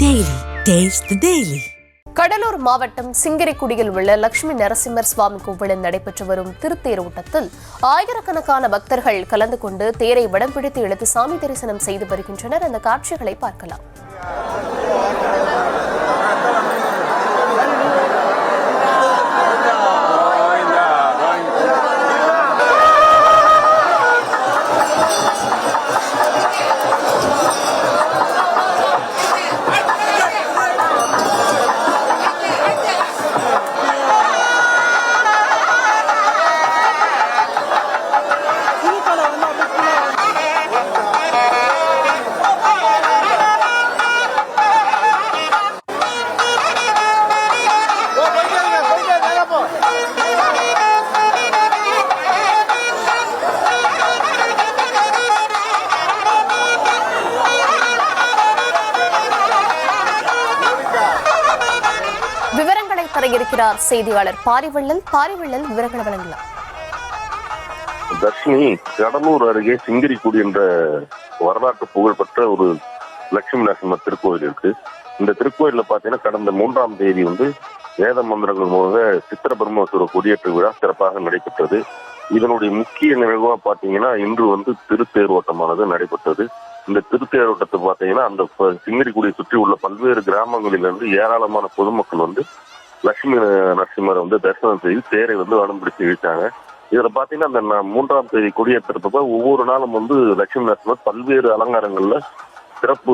Daily. Taste the Daily. Cuddalore மாவட்டம் சிங்கிரிக்குடியில் உள்ள லட்சுமி நரசிம்மர் சுவாமி கோவிலில் நடைபெற்று வரும் திருத்தேரோட்டத்தில் ஆயிரக்கணக்கான பக்தர்கள் கலந்து கொண்டு தேரை வடம் பிடித்து இழுத்து சாமி தரிசனம் செய்து வருகின்றனர். அந்த காட்சிகளை பார்க்கலாம். விவரங்களை தர இருக்கிறார் செய்தியாளர் பாரிவள்ளல். விவரங்களை வழங்கலாம். தர்ஷினி, கடலூர் அருகே சிங்கிரிக்குடி என்ற வரலாற்று புகழ்பெற்ற ஒரு லட்சுமி நரசிம்மர் திருக்கோயில் இருக்கு. இந்த திருக்கோயில பாத்தீங்கன்னா கடந்த 3ஆம் தேதி வேத மந்திரங்கள் மூலம் சித்திர பிரம்மோற்சவ கொடியேற்ற விழா சிறப்பாக நடைபெற்றது. இதனுடைய முக்கிய நிகழ்வா பாத்தீங்கன்னா இன்று திருத்தேரோட்டமானது நடைபெற்றது. இந்த திருத்தேரோட்டத்தை பாத்தீங்கன்னா அந்த சிங்கிரிக்குடியை சுற்றி உள்ள பல்வேறு கிராமங்களிலிருந்து ஏராளமான பொதுமக்கள் லட்சுமி நரசிம்மரை தரிசனம் செய்து தேரை வடம் பிடிச்சு இழுத்தாங்க. இதுல பாத்தீங்கன்னா அந்த 3ஆம் தேதி கொடியேற்றப்ப ஒவ்வொரு நாளும் லட்சுமி நரசிம்மர் பல்வேறு அலங்காரங்கள்ல சிறப்பு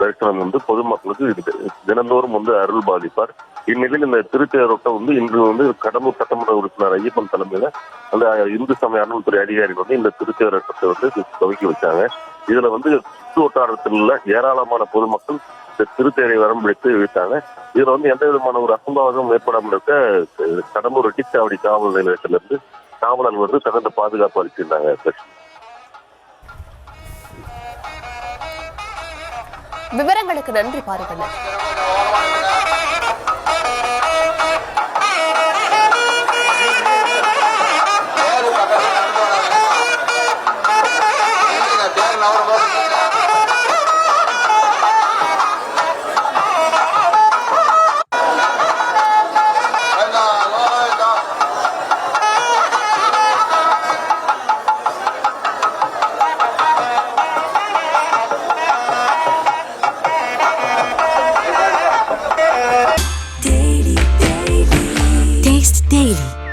தரிசனம் பொதுமக்களுக்கு தினந்தோறும் அருள் பாதிப்பார். இந்நிலையில் இந்த திருத்தேரோட்டம் இன்று கடலூர் சட்டமன்ற உறுப்பினர் ஐயப்பன் தலைமையில அந்த இந்து சமய அறநிலைத்துறை அதிகாரிகள் இந்த திருத்தேரோட்டத்தை துவக்கி வச்சாங்க. இதுல சுற்று வட்டாரத்தில் உள்ள ஏராளமான பொதுமக்கள் இந்த திருத்தேரை வரம் பிடித்து இழுத்தாங்க. இதுல எந்த விதமான ஒரு அசம்பாவிதம் ஏற்படாமல் இருக்க கடலூர் ரெட்டிச்சாவடி காவல் நிலையத்திலிருந்து காவலர்கள் தகுந்த பாதுகாப்பு அளிச்சிருந்தாங்க. விவரங்களுக்கு நன்றி பாருங்கள்.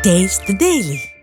Taste the Daily.